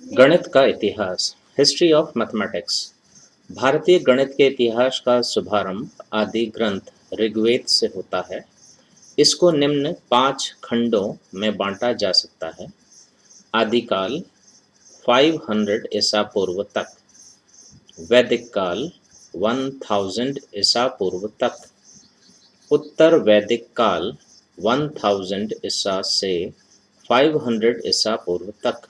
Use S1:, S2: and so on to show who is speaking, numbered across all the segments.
S1: गणित का इतिहास। History of mathematics. भारतीय गणित के इतिहास का शुभारंभ आदि ग्रंथ ऋग्वेद से होता है। इसको निम्न 5 खंडों में बांटा जा सकता है। आदिकाल 500 ईसा पूर्व तक, वैदिक काल 1000 ईसा पूर्व तक, उत्तर वैदिक काल 1000 ईसा से 500 ईसा पूर्व तक,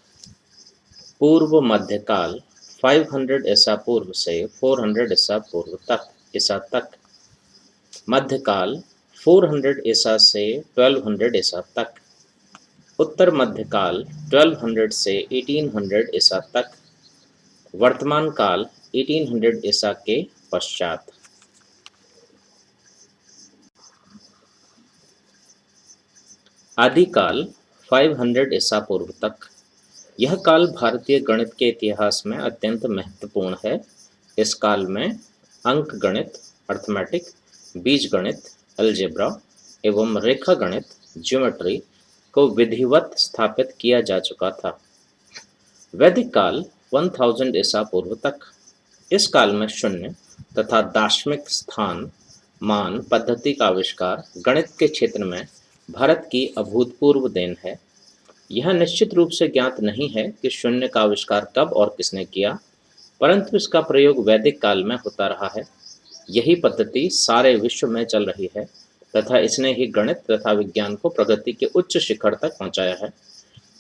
S1: पूर्व मध्यकाल 500 ईसा पूर्व से 400 ईसा पूर्व तक ईसा तक, मध्यकाल 400 ईसा से 1200 ईसा तक, उत्तर मध्यकाल 1200 से 1800 ईसा तक, वर्तमान काल 1800 ईसा के पश्चात। आदिकाल 500 ईसा पूर्व तक। यह काल भारतीय गणित के इतिहास में अत्यंत महत्वपूर्ण है। इस काल में अंक गणित अर्थमेटिक, बीजगणित अलजेब्रा एवं रेखा गणित ज्योमेट्री को विधिवत स्थापित किया जा चुका था। वैदिक काल 1000 ईसा पूर्व तक। इस काल में शून्य तथा दार्शनिक स्थान मान पद्धति का आविष्कार गणित के क्षेत्र में भारत की अभूतपूर्व देन है। यह निश्चित रूप से ज्ञात नहीं है कि शून्य का आविष्कार कब और किसने किया, परंतु इसका प्रयोग वैदिक काल में होता रहा है। यही पद्धति सारे विश्व में चल रही है तथा इसने ही गणित तथा विज्ञान को प्रगति के उच्च शिखर तक पहुंचाया है।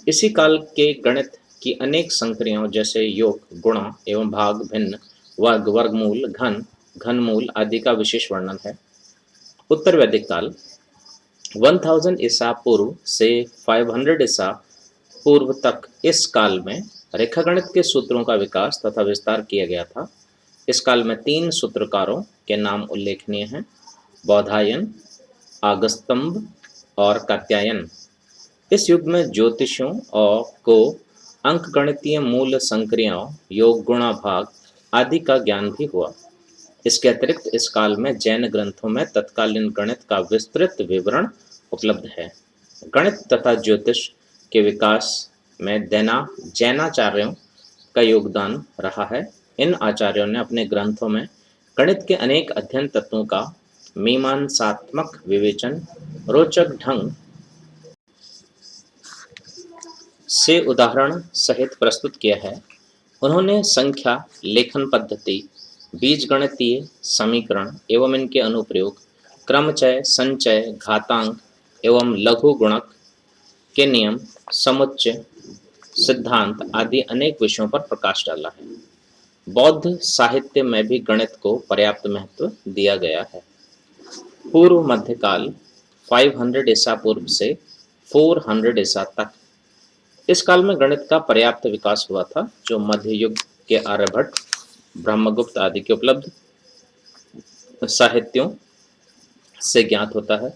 S1: इसी काल के गणित की अनेक संक्रियाओं जैसे योग, गुणा एवं भाग, भिन्न, वर्ग, वर्गमूल, घन, घनमूल आदि का विशेष वर्णन है। उत्तर वैदिक काल 1000 ईसा पूर्व से 500 ईसा पूर्व तक। इस काल में रेखागणित के सूत्रों का विकास तथा विस्तार किया गया था। इस काल में 3 सूत्रकारों के नाम उल्लेखनीय हैं: बौधायन, आगस्त्यम्ब और कात्यायन। इस युग में ज्योतिषियों और को अंकगणितीय मूल संक्रियाओं, योग, गुणा, भाग आदि का ज्ञान भी हुआ। इसके अतिरिक्त इस काल में जैन ग्रंथों में तत्कालीन गणित का विस्तृत विवरण उपलब्ध है। गणित तथा ज्योतिष के विकास में जैनाचार्यों का योगदान रहा है। इन आचार्यों ने अपने ग्रंथों में गणित के अनेक अध्ययन तत्वों का मीमांसात्मक विवेचन रोचक ढंग से उदाहरण सहित प्रस्तुत किया है। उन्होंने संख्या, लेखन पद्धति, बीजगणितीय समीकरण एवं इनके अनुप्रयोग, क्रमचय, संचय, घातांक एवं लघु गुणक के नियम, समुच्चय सिद्धांत आदि अनेक विषयों पर प्रकाश डाला है। बौद्ध साहित्य में भी गणित को पर्याप्त महत्व दिया गया है। पूर्व मध्यकाल 500 ईसा पूर्व से 400 ईसा तक। इस काल में गणित का पर्याप्त विकास हुआ था, जो मध्य युग के आर्यभट्ट, ब्रह्मगुप्त आदि के उपलब्ध साहित्यों से ज्ञात होता है।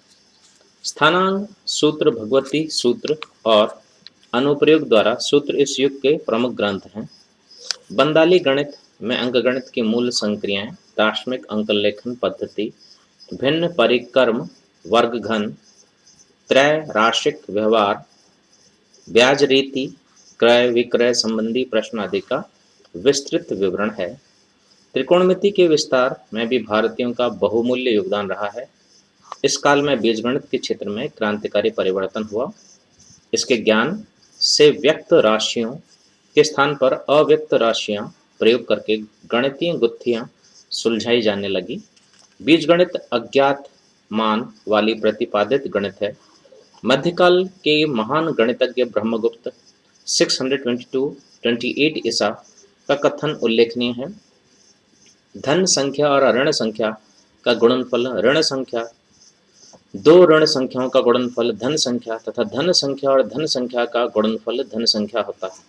S1: स्थानांक सूत्र, भगवती सूत्र और अनुप्रयोग द्वारा सूत्र इस युग के प्रमुख ग्रंथ हैं। बंदाली गणित में अंकगणित की मूल संक्रियाएं, दार्शनिक अंकलेखन पद्धति, भिन्न परिक्रम, वर्गघन, त्रैराशिक व्यवहार, ब्याज रीति, क्रय विक्रय संबंधी प्रश्न आदि का विस्तृत विवरण है। त्रिकोणमिति के विस्तार में भी भारतीयों का बहुमूल्य योगदान रहा है। इस काल में बीजगणित के क्षेत्र में क्रांतिकारी परिवर्तन हुआ। इसके ज्ञान से व्यक्त राशियों के स्थान पर अव्यक्त राशियां प्रयोग करके गणितीय गुत्थियां सुलझाई जाने लगी। बीजगणित अज्ञात मान वाली प्रतिपादित गणित है। मध्यकाल के महान गणितज्ञ ब्रह्मगुप्त 622-28 ईसा का कथन उल्लेखनीय है। धन संख्या और ऋण संख्या का गुणनफल ऋण संख्या, दो ऋण संख्याओं का गुणनफल धन संख्या तथा धन संख्या और धन संख्या का गुणनफल धन संख्या होता है।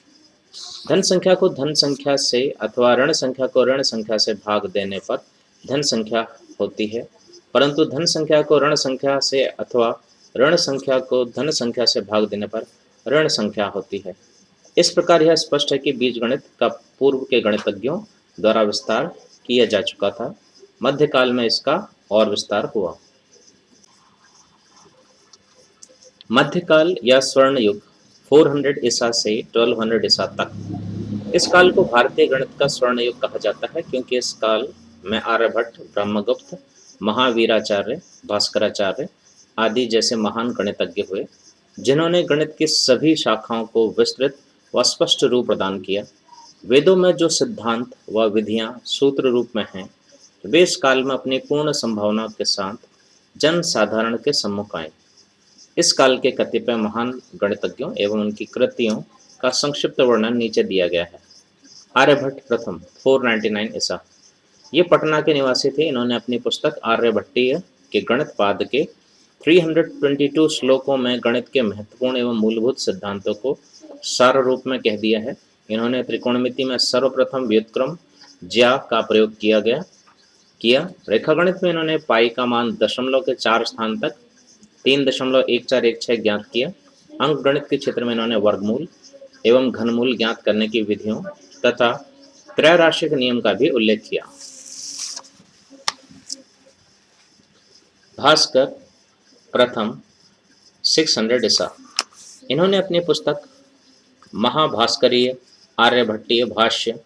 S1: धन संख्या को धन संख्या से अथवा ऋण संख्या को ऋण संख्या से भाग देने पर धन संख्या होती है, परंतु धन संख्या को ऋण संख्या से अथवा ऋण संख्या को धन संख्या से भाग देने पर ऋण संख्या होती है। इस प्रकार यह स्पष्ट है कि बीजगणित का पूर्व के गणितज्ञों द्वारा विस्तार किया जा चुका था। मध्यकाल में इसका और विस्तार हुआ। मध्यकाल या स्वर्ण युग 400 ईसा से 1200 ईसा तक। इस काल को भारतीय गणित का स्वर्ण युग कहा जाता है क्योंकि इस काल में आर्यभट्ट, ब्रह्मगुप्त, महावीराचार्य, भास्कराचार्य आदि जैसे महान गणितज्ञ हुए, जिन्होंने गणित की सभी शाखाओं को विस्तृत व स्पष्ट रूप प्रदान किया। वेदों में जो सिद्धांत व विधियां सूत्र रूप में हैं, वे इस काल में अपनी पूर्ण संभावना के साथ जन साधारण के सम्मुख आए। इस काल के कतिपय महान गणितज्ञों एवं उनकी कृतियों का संक्षिप्त वर्णन नीचे दिया गया है। आर्यभट्ट प्रथम 499 ईसा। ये पटना के निवासी थे। इन्होंने अपनी पुस्तक आर्यभट्टीय के गणित पाद के 322 श्लोकों में गणित के महत्वपूर्ण एवं मूलभूत सिद्धांतों को सार रूप में कह दिया है। इन्होंने त्रिकोणमिति में सर्वप्रथम व्युत्क्रम ज्या का प्रयोग किया। रेखागणित में इन्होंने पाई का मान दशमलव के 4 स्थान तक 3.1416 ज्ञात किया। अंक गणित के क्षेत्र में इन्होंने वर्गमूल एवं घनमूल ज्ञात करने की विधियों तथा त्रैराशिक नियम का भी उल्लेख किया। भास्कर प्रथम 600 ईसा। इन्होंने अपनी पुस्तक महाभास्करीय, आर्यभट्टीय भाष्य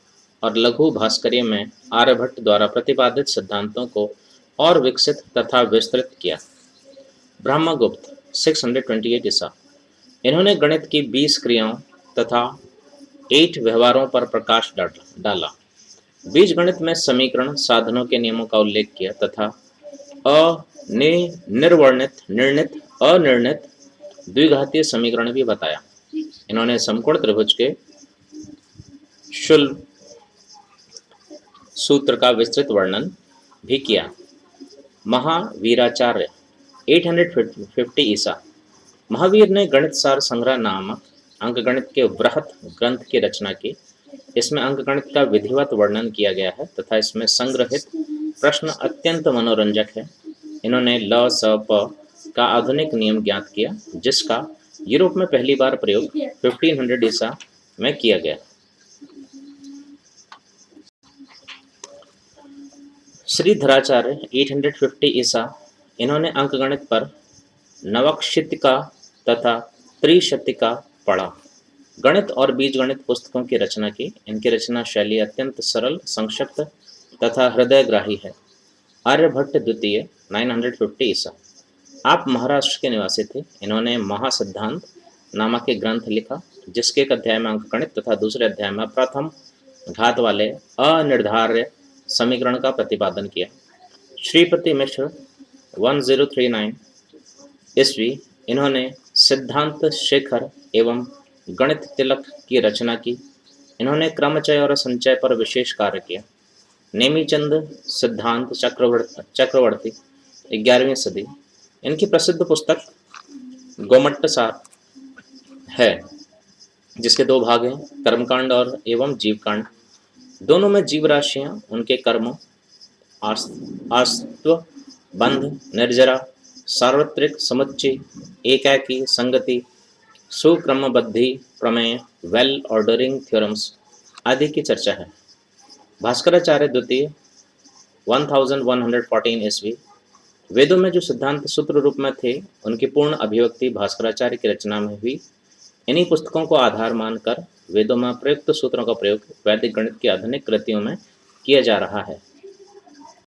S1: और लघु भास्करीय में आर्यभट्ट द्वारा प्रतिपादित सिद्धांतों को और विकसित तथा विस्तृत किया। ब्रह्मगुप्त 628 ईसा। इन्होंने गणित की 20 क्रियाओं तथा 8 व्यवहारों पर प्रकाश डाला। बीजगणित में समीकरण साधनों के नियमों का उल्लेख किया तथा निर्वर्णित, निर्णित, अनिर्णित द्विघातीय समीकरण भी बताया। इन्होंने समकोण त्रिभुज के शुल्क सूत्र का विस्तृत वर्णन भी किया। महावीराचार्य 850 ईसा। महावीर ने गणित सार संग्रह नामक अंकगणित के वृहत ग्रंथ की रचना की। इसमें अंकगणित का विधिवत वर्णन किया गया है तथा इसमें संग्रहित प्रश्न अत्यंत मनोरंजक है। इन्होंने ल स प का आधुनिक नियम ज्ञात किया, जिसका यूरोप में पहली बार प्रयोग 1500 ईसा में किया गया। श्रीधराचार्य 850 ईसा। इन्होंने अंकगणित पर नवक्षितिका तथा त्रिशतिका पढ़ा। गणित और बीजगणित पुस्तकों की रचना की। इनकी रचना शैली अत्यंत सरल, संक्षिप्त तथा हृदयग्राही है। आर्यभट्ट द्वितीय 950 ईसा। आप महाराष्ट्र के निवासी थे। इन्होंने महासिद्धांत नामक एक ग्रंथ लिखा, जिसके एक अध्याय में अंकगणित तथा दूसरे अध्याय में प्रथम घात वाले अनिर्धार्य समीकरण का प्रतिपादन किया। श्रीपति मिश्र 1039 ईस्वी। इन्होंने सिद्धांत शेखर एवं गणित तिलक की रचना की। इन्होंने क्रमचय और संचय पर विशेष कार्य किया। नेमीचंद सिद्धांत चक्रवर्ती 11वीं सदी। इनकी प्रसिद्ध पुस्तक गोमट्टसार है, जिसके 2 भाग हैं, कर्मकांड और एवं जीवकांड। दोनों में जीव राशियां, उनके कर्मों, आस्त्व, बंध, निर्जरा, सार्वत्रिक समुच्चय, एकाकी, संगति, सुक्रमबद्धि प्रमेय, वेल ऑर्डरिंग थ्योरम्स आदि की चर्चा है। भास्कराचार्य द्वितीय 1114 ईस्वी। वेदों में जो सिद्धांत सूत्र रूप में थे, उनकी पूर्ण अभिव्यक्ति भास्कराचार्य की रचना में हुई। इन्हीं पुस्तकों को आधार मानकर वेदों में प्रयुक्त सूत्रों का प्रयोग वैदिक गणित की आधुनिक कृतियों में किया जा रहा है।